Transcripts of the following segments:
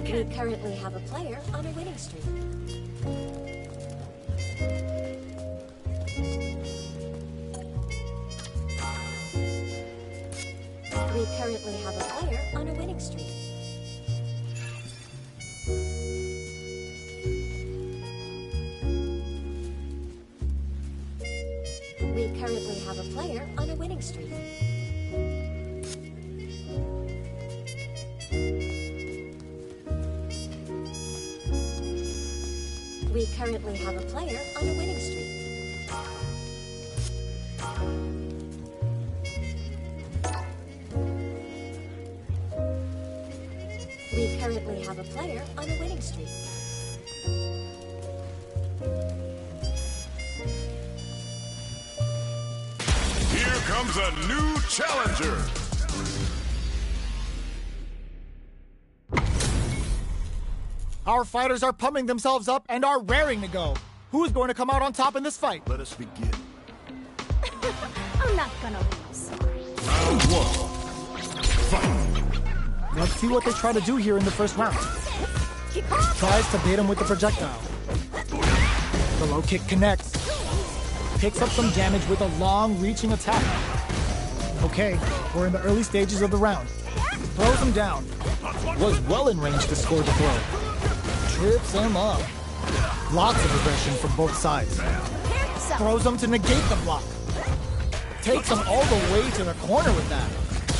We currently have a player on a winning streak. We currently have a player on a winning streak. We currently have a player on a winning streak. We currently have a player on a winning streak. We currently have a player on a winning streak. Here comes a new challenger. Our fighters are pumping themselves up and are raring to go. Who's going to come out on top in this fight? Let us begin. I'm not gonna lose. Round one. Fight. Let's see what they try to do here in the first round. Tries to bait him with the projectile. The low kick connects. Picks up some damage with a long-reaching attack. Okay, we're in the early stages of the round. Throws him down. Was well in range to score the throw. Trips him up. Lots of aggression from both sides. Throws him to negate the block. Takes him all the way to the corner with that.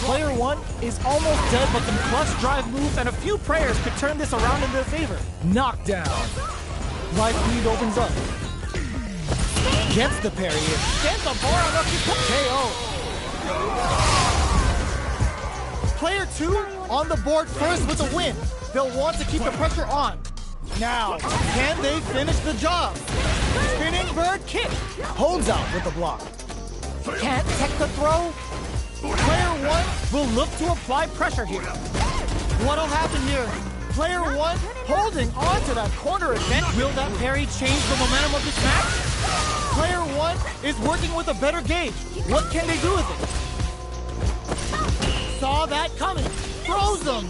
Player one is almost dead, but some clutch drive moves and a few prayers could turn this around in their favor. Knockdown. Life lead opens up. Gets the parry in. Gets the bar on KO. Player two on the board first with a win. They'll want to keep the pressure on. Now, can they finish the job? Spinning bird kick. Holds out with the block. Can't tech the throw. Player one will look to apply pressure here. What'll happen here? Player one holding on to that corner event. Will that parry change the momentum of this match? Player one is working with a better gauge. What can they do with it? Saw that coming. Throws them.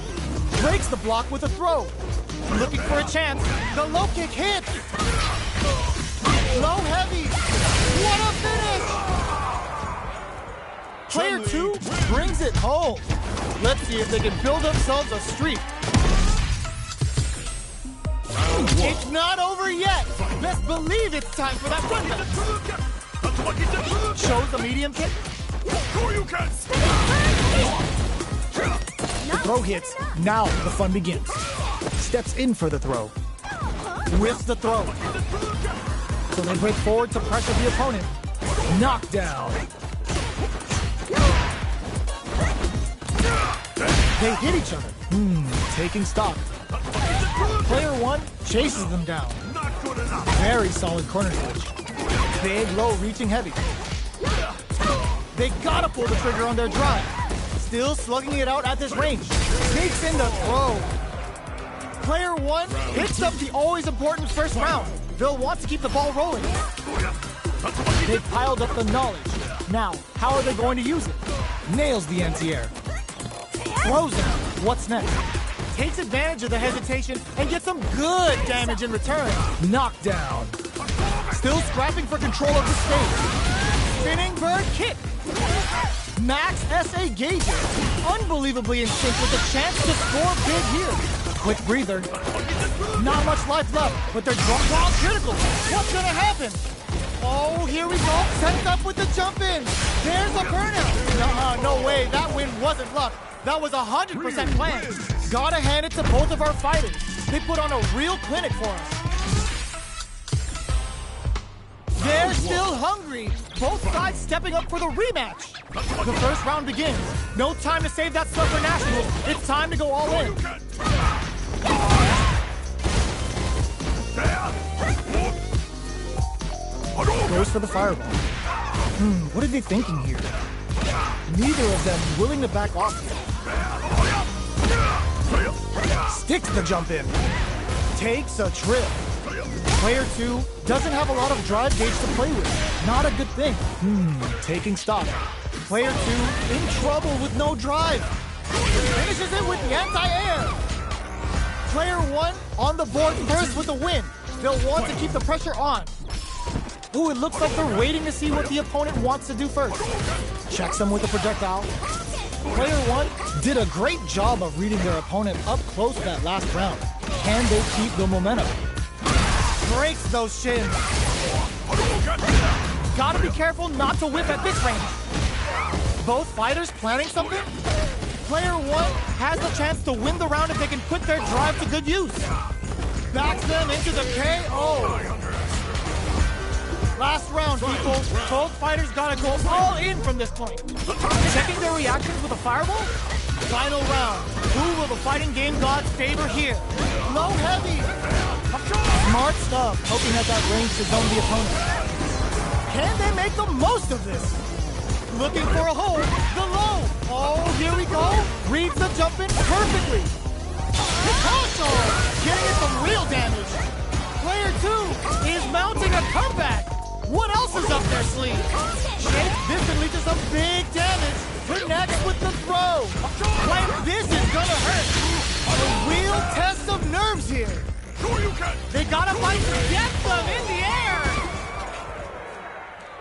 Breaks the block with a throw. Looking for a chance. The low kick hits. Low heavy. What a finish! Player two brings it home. Let's see if they can build themselves a streak. It's not over yet. Best believe it's time for that run. Shows the medium kick. The throw hits. Now the fun begins. Steps in for the throw. Whiffs the throw. So they break forward to pressure the opponent. Knockdown. They hit each other. Taking stock. Player one chases them down. Very solid corner switch. Big, low, reaching heavy. They gotta pull the trigger on their drive. Still slugging it out at this range. Takes in the throw. Player one hits up the always important first round. They'll want to keep the ball rolling. They've piled up the knowledge. Now, how are they going to use it? Nails the anti-air. Throws him. What's next? Takes advantage of the hesitation and gets some good damage in return. Knockdown. Still scrapping for control of the stage. Spinning bird kick. Max SA gauges. Unbelievably in sync with a chance to score big here. Quick breather. Not much life left, but they're drawn critical. What's gonna happen? Oh, here we go. Sets up with the jump in. There's a burnout. No way. That win wasn't luck. That was 100% planned. Gotta hand it to both of our fighters. They put on a real clinic for us. They're still hungry. Both sides stepping up for the rematch. The first round begins. No time to save that stuff for nationals. It's time to go all in. Goes for the fireball. What are they thinking here? Neither of them willing to back off. Sticks the jump in. Takes a trip. Player two doesn't have a lot of drive gauge to play with. Not a good thing. Taking stock. Player two in trouble with no drive. Finishes it with the anti-air. Player 1 on the board first with the win. They'll want to keep the pressure on. Ooh, it looks like they're waiting to see what the opponent wants to do first. Checks them with a projectile. Player 1 did a great job of reading their opponent up close that last round. Can they keep the momentum? Breaks those shins. Gotta be careful not to whip at this range. Both fighters planning something? Player 1 has the chance to win the round if they can put their drive to good use. Backs them into the KO. Last round, people. Both fighters gotta go all in from this point. Checking their reactions with a fireball? Final round. Who will the fighting game gods favor here? Low heavy. Smart stuff, poking at that range to zone the opponent. Can they make the most of this? Looking for a hole, the low. Oh, here we go. Reads the jump in perfectly. Picasso, getting it some real damage. Player 2 is mounting a comeback. What else is up their sleeve? Shakes this and leads to some big damage. Connects with the throw. Like this is gonna hurt. A real test of nerves here. They gotta fight to get them in the air.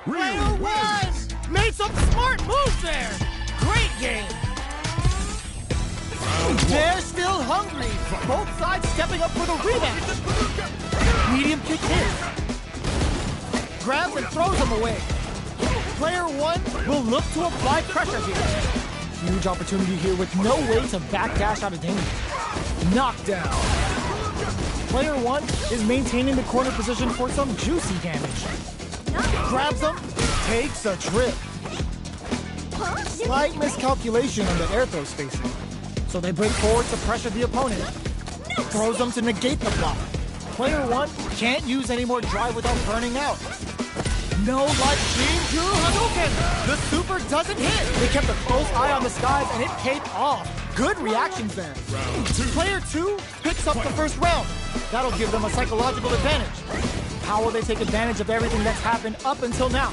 Player 1 made some smart moves there. Great game. They're still hungry. Both sides stepping up for the rematch. Medium kick hits. Grabs and throws him away. Player 1 will look to apply pressure here. Huge opportunity here with no way to backdash out of danger. Knockdown. Player 1 is maintaining the corner position for some juicy damage. Grabs him, takes a trip. Slight miscalculation on the air throw spacing. So they break forward to pressure the opponent. Throws them to negate the block. Player 1 can't use any more drive without burning out. No like Shin-Kyu Hadouken! The super doesn't hit! They kept a close eye on the skies and it paid off. Good reactions there. Player 2 picks up the first round. That'll give them a psychological advantage. How will they take advantage of everything that's happened up until now?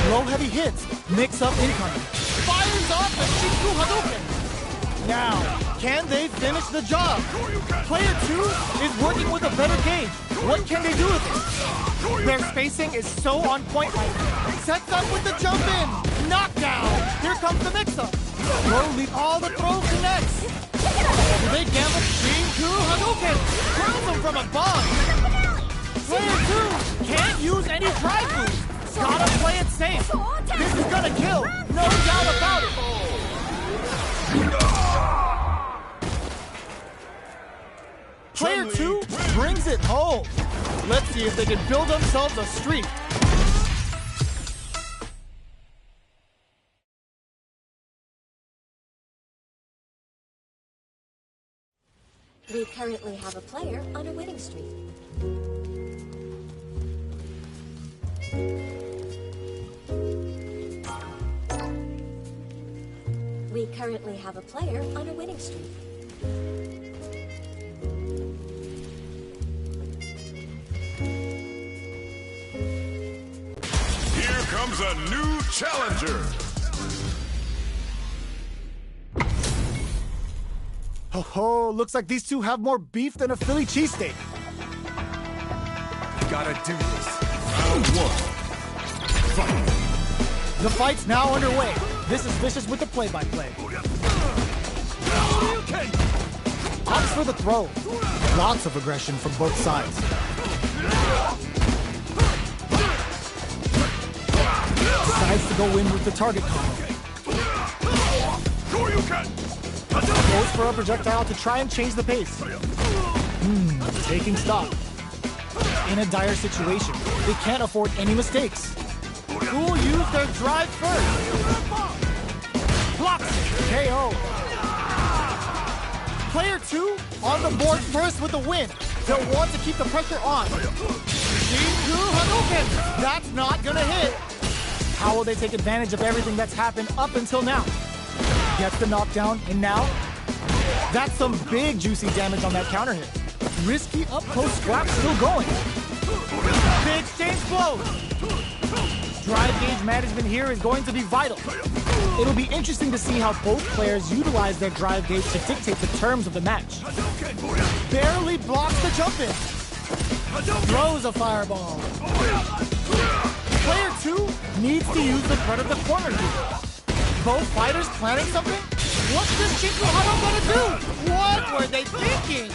Low heavy hits, mix up incoming. Fires off the Shin-Kyu Hadouken! Now, can they finish the job? Player 2 is working with a better gauge. What can they do with it? Their spacing is so on point right now. Sets up with the jump in. Knockdown. Here comes the mix-up. Slowly, all the throw connects. Do they gamble Shin-Kyu Hadouken? Throws them from above. Player 2 can't use any drive moves. Gotta play it safe. This is gonna kill. No doubt about it. Player 2 brings it home. Let's see if they can build themselves a streak. We currently have a player on a winning streak. We currently have a player on a winning streak. Here comes a new challenger. Ho ho, looks like these two have more beef than a Philly cheesesteak. Gotta do this. Round 1. Fight. The fight's now underway. This is Vicious with the play-by-play. Opts for the throw. Lots of aggression from both sides. Decides to go in with the target combo. Goes for a projectile to try and change the pace. Taking stock. In a dire situation, they can't afford any mistakes. Who will use their drive first? Blocks it. KO. Player 2 on the board first with the win. They'll want to keep the pressure on. Shin-Kyu Hadouken. That's not gonna hit. How will they take advantage of everything that's happened up until now? Gets the knockdown, and now? That's some big juicy damage on that counter hit. Risky up-close scrap still going. Big exchange blows. Drive gauge management here is going to be vital. It'll be interesting to see how both players utilize their drive gauge to dictate the terms of the match. Barely blocks the jump in. Throws a fireball. Player 2 needs to use the threat of the corner here. Both fighters planning something? What's this Chinkuhado gonna do? What were they thinking?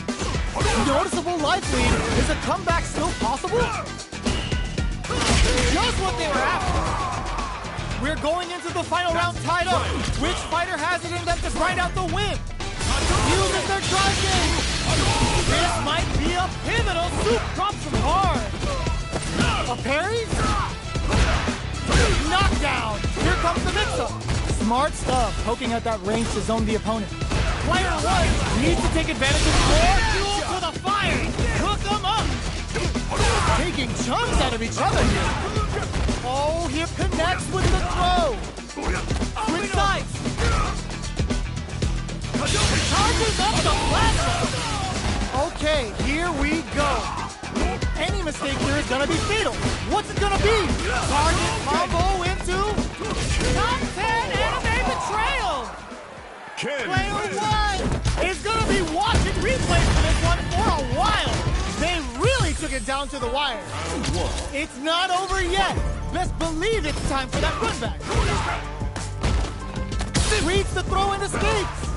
Noticeable life lead. Is a comeback still possible? Just what they were after. We're going into the final round tied up. Which fighter has it in them to grind out the win? Uses their drive game. This might be a pivotal. Soup drops him hard. A parry? Knockdown. Here comes the mix-up. Smart stuff, poking at that range to zone the opponent. Player 1 needs to take advantage of more fuel to the fire. Hook them up. Taking chunks out of each other here. Oh, here connects with the throw. Switch sides. Charges up the platform. Okay, here we go. Any mistake here is gonna be fatal. What's it gonna be? Target combo into top 10 anime betrayal. Player 1 is gonna be watching replays for this one for a while. They really took it down to the wire. It's not over yet. Best believe it's time for that run back. Reads the throw and escapes.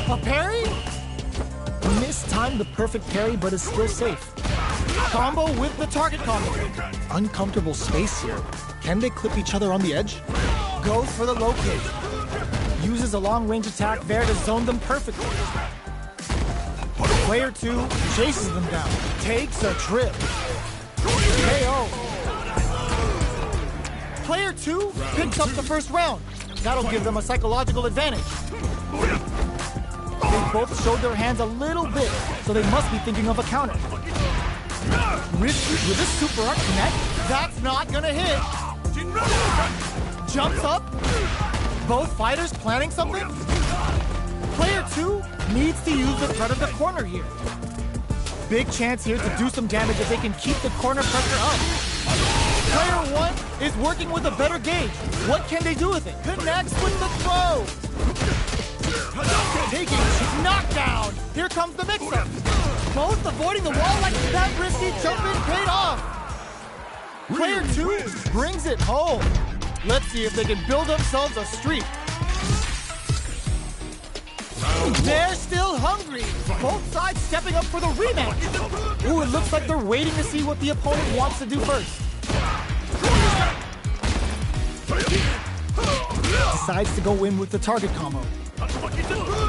A parry? Mistimed the perfect parry, but is still safe. Combo with the target combo. Uncomfortable space here. Can they clip each other on the edge? Goes for the low kick. Uses a long-range attack there to zone them perfectly. Player 2 chases them down. Takes a trip. KO. Player 2 picks up the first round. That'll give them a psychological advantage. They both showed their hands a little bit, so they must be thinking of a counter. Risky with a super art connect. That's not gonna hit. Jumps up. Both fighters planning something. Player 2 needs to use the threat of the corner here. Big chance here to do some damage if they can keep the corner pressure up. Player 1 is working with a better gauge. What can they do with it? Connects with the throw. Taking knockdown. Here comes the mix-up. Both avoiding the wall like that risky jump-in paid off. Player 2 brings it home. Let's see if they can build themselves a streak. They're still hungry. Both sides stepping up for the rematch. Ooh, it looks like they're waiting to see what the opponent wants to do first. Decides to go in with the target combo.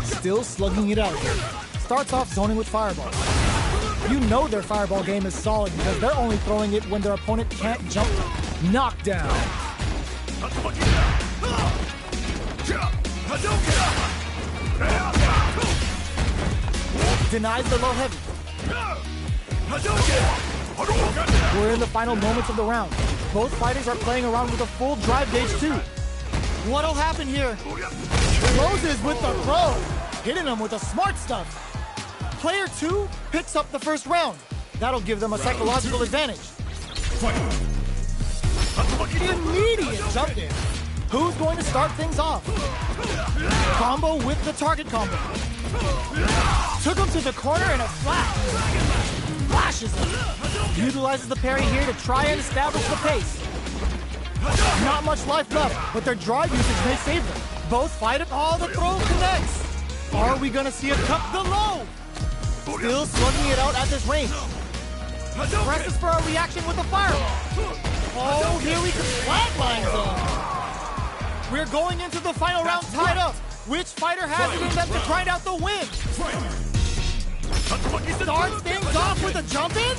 Still slugging it out here. Starts off zoning with fireball. You know their fireball game is solid because they're only throwing it when their opponent can't jump them. Knockdown. Denies the low heavy. We're in the final moments of the round. Both fighters are playing around with a full drive gauge too. What'll happen here? Closes with the throw. Hitting them with the smart stuff. Player 2 picks up the first round. That'll give them a psychological advantage. Immediate jump in. Who's going to start things off? Combo with the target combo. Took him to the corner in a flash. Flashes him. Utilizes the parry here to try and establish the pace. Not much life left, but their drive usage may save them. Both fight it. Oh, the throw connects. Are we going to see a cup the low? Still slugging it out at this range. Presses for a reaction with a fireball. Oh, here we come. Flatlines them. We're going into the final round tied up. Which fighter has it in them to grind out the win? Starts things off with a jump in?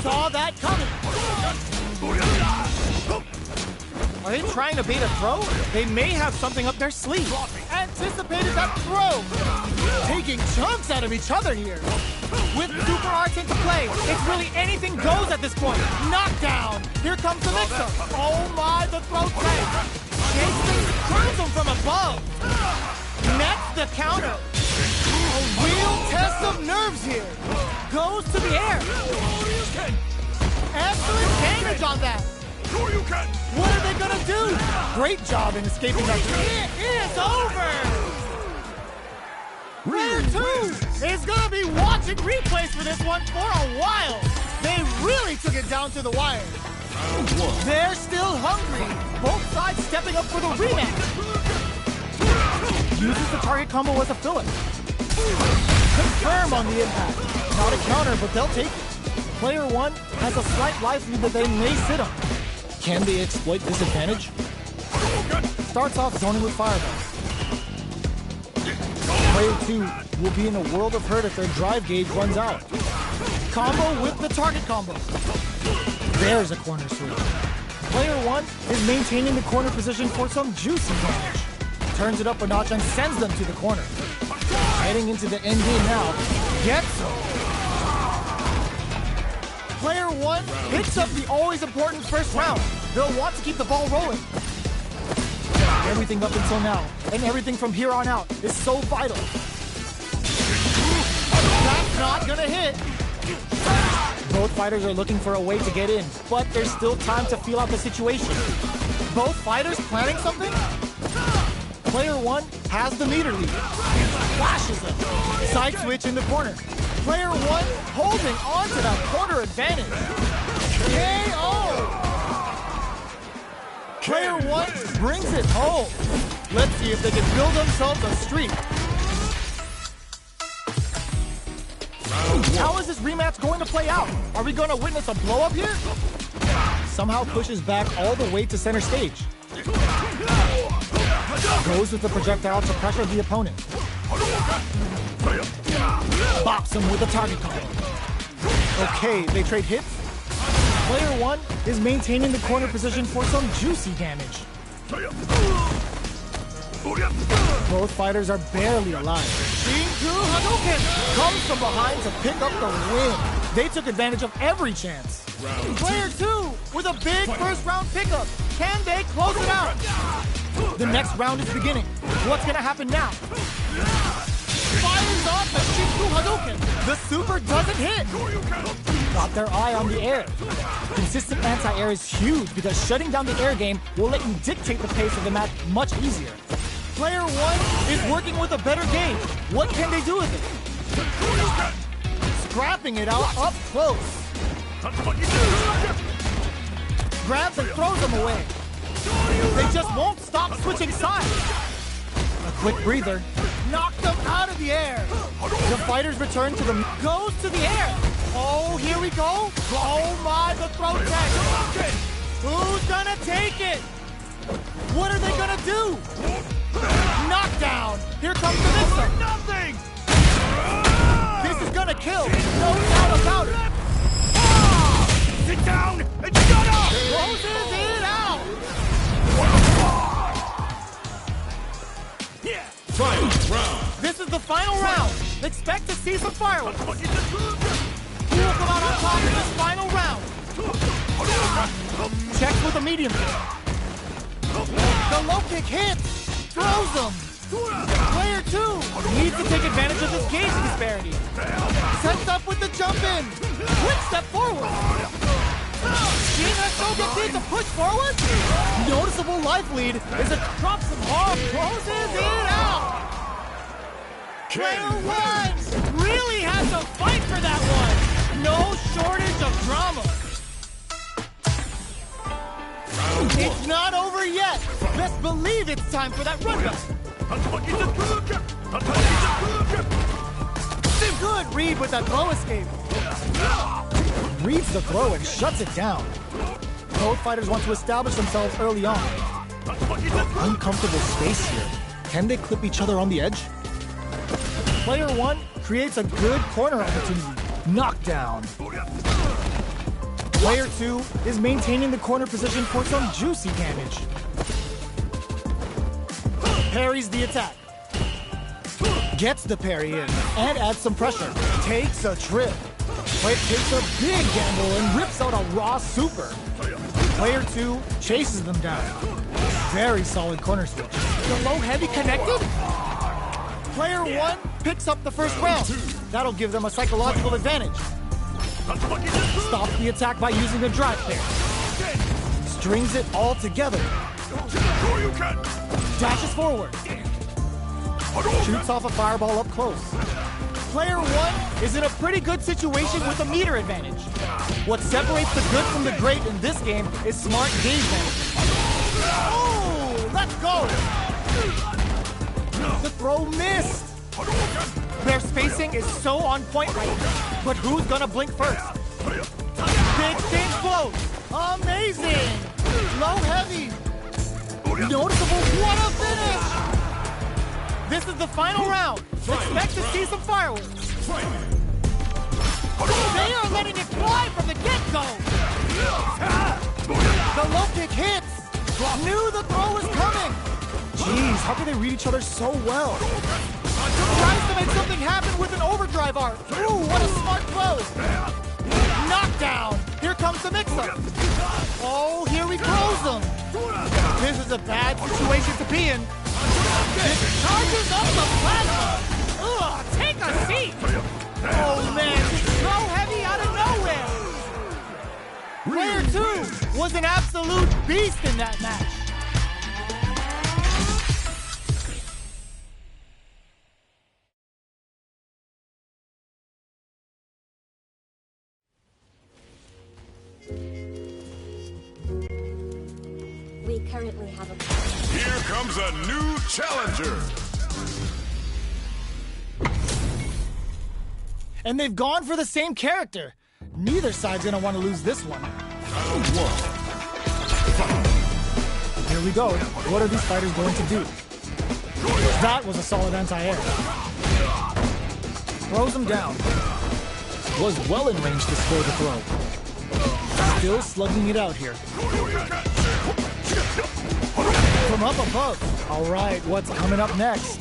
Saw that coming. Are they trying to bait a throw? They may have something up their sleeve. Anticipated that throw. Taking chunks out of each other here. With super arts into play, it's really anything goes at this point. Knockdown. Here comes the mix-up. Oh my, the throw tank. Chasing throws him from above. Next, the counter. A real test of nerves here. Goes to the air. Excellent damage on that. What are they gonna do? Great job in escaping that. It is over! Player 2 is gonna be watching replays for this one for a while. They really took it down to the wire. They're still hungry. Both sides stepping up for the rematch. Uses the target combo as a filler. Confirm on the impact. Not a counter, but they'll take it. Player 1 has a slight life lead that they may sit on. Can they exploit this advantage? Starts off zoning with Fireball. Player 2 will be in a world of hurt if their drive gauge runs out. Combo with the target combo. There's a corner switch. Player 1 is maintaining the corner position for some juicy damage. Turns it up a notch and sends them to the corner. Heading into the end game now. Gets them. Player 1 picks up the always important first round. They'll want to keep the ball rolling. Everything up until now, and everything from here on out, is so vital. That's not gonna hit. Both fighters are looking for a way to get in, but there's still time to feel out the situation. Both fighters planning something? Player 1 has the meter lead. Flashes them. Side switch in the corner. Player 1 holding on to that corner advantage. KO! Player 1 brings it home. Let's see if they can build themselves a streak. How is this rematch going to play out? Are we going to witness a blow-up here? Somehow pushes back all the way to center stage. Goes with the projectile to pressure the opponent. Bops him with a target combo. Okay, they trade hits. Player 1 is maintaining the corner position for some juicy damage. Both fighters are barely alive. Shinku Hadouken comes from behind to pick up the win. They took advantage of every chance. Player 2 with a big first round pickup. Can they close it out? The next round is beginning. What's gonna happen now? Fires off the Shinku Hadouken. The super doesn't hit. Got their eye on the air. Consistent anti-air is huge because shutting down the air game will let you dictate the pace of the match much easier. Player 1 is working with a better gauge. What can they do with it? Scrapping it out up close. Grabs and throws them away. They just won't stop switching sides. A quick breather. Knocked them out of the air. The fighters return to the... Goes to the air. Oh, here we go. Oh my, the throw tech. Who's gonna take it? What are they gonna do? Knockdown. Here comes the mix-up. Nothing. This is gonna kill. No doubt about it. Sit down and shut up. Closes it out. Final round. This is the final round. Expect to see some fireworks. Who will come out on top in this final round? Checks with a medium kick. The low kick hits. Throws them. Player 2 needs to take advantage of this gauge disparity. Sets up with the jump in. Quick step forward. Shin Hasoga needs to push forward. Noticeable life lead as it drops him hard. Closes it out. Player 1 really has to fight for that one. No shortage of drama. It's not over yet. Best believe it's time for that run back. Good read with that throw escape. Reads the throw and shuts it down. Both fighters want to establish themselves early on. Uncomfortable space here. Can they clip each other on the edge? Player 1 creates a good corner opportunity. Knockdown. Player 2 is maintaining the corner position for some juicy damage. Parries the attack. Gets the parry in and adds some pressure. Takes a trip. But takes a big gamble and rips out a raw super. Player 2 chases them down. Very solid corner switch. The low heavy connected? Player 1 picks up the first round. That'll give them a psychological advantage. Stops the attack by using a drive pair. strings it all together. Dashes forward. Shoots off a fireball up close. Player one is in a pretty good situation with a meter advantage. What separates the good from the great in this game is smart gauge management. Oh, let's go! The throw missed. Their spacing is so on point right now, but who's gonna blink first? Big thing close. Amazing. Low heavy. Noticeable. What a finish. This is the final round. Expect to see some fireworks. They are letting it fly from the get-go. The low kick hits. Knew the throw was coming. Jeez, how can they read each other so well? Tries to make something happen with an overdrive art. Ooh, what a smart throw. Knockdown. Here comes the mix-up. Oh, here he throws them. This is a bad situation to be in. This charges up the plasma. Ugh, take a seat. Oh, man, it's so heavy out of nowhere. Player two was an absolute beast in that match. We currently have a... Here comes a new challenger. And they've gone for the same character. Neither side's gonna want to lose this one. Here we go. What are these fighters going to do? That was a solid anti-air. Throws him down. Was well in range to score the throw. Still slugging it out here. From up above. All right, what's coming up next?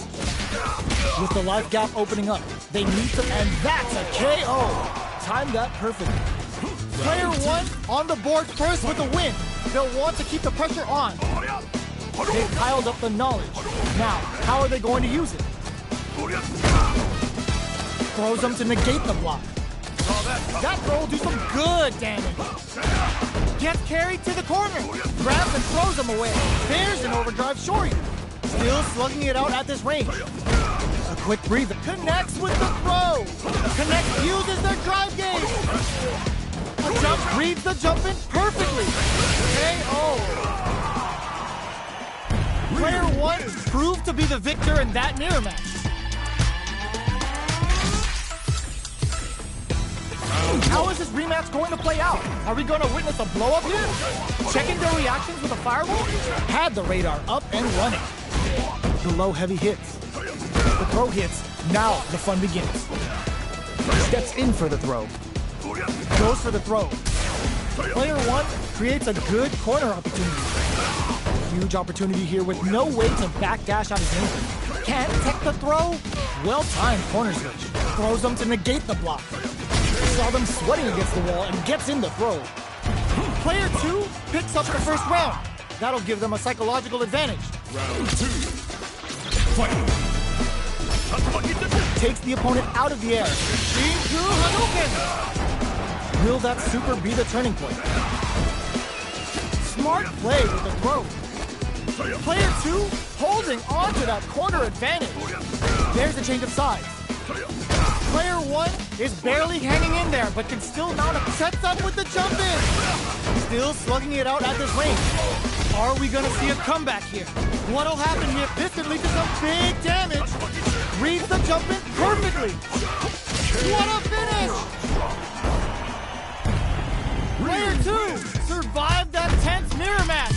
With the life gap opening up, they need to, and that's a KO. Timed that perfectly. Player one on the board first with a win. They'll want to keep the pressure on. They've piled up the knowledge. Now, how are they going to use it? Throws them to negate the block. That throw will do some good damage. Gets carried to the corner. Grabs and throws him away. There's an overdrive shorty. Still slugging it out at this range. A quick breather. Connects with the throw. Connect uses their drive gauge. A jump reads the jump in perfectly. KO. Player one proved to be the victor in that mirror match. How is this rematch going to play out? Are we going to witness a blow-up here? Checking their reactions with a fireball? Had the radar up and running. The low heavy hits. The throw hits. Now the fun begins. Steps in for the throw. Goes for the throw. Player one creates a good corner opportunity. Huge opportunity here with no way to backdash out his anger. Can't tech the throw? Well-timed corner switch. Throws them to negate the block. Saw them sweating against the wall and gets in the throw. Player two picks up the first round. That'll give them a psychological advantage. Round two. Fight. Takes the opponent out of the air. Into Hadouken! Will that super be the turning point? Smart play with the throw. Player two holding on to that corner advantage. There's a change of sides. Player one is barely hanging in there, but can still mount a sets up with the jump in. Still slugging it out at this range. Are we gonna see a comeback here? What'll happen here? This could lead to some big damage. Reads the jump in perfectly. What a finish! Player two survived that tense mirror match.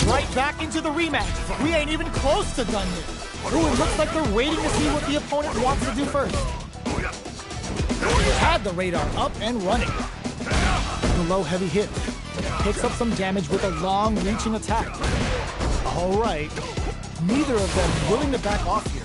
Right back into the rematch. We ain't even close to done yet. Ooh, it looks like they're waiting to see what the opponent wants to do first. Had the radar up and running. The low heavy hit. Picks up some damage with a long-reaching attack. All right. Neither of them willing to back off here.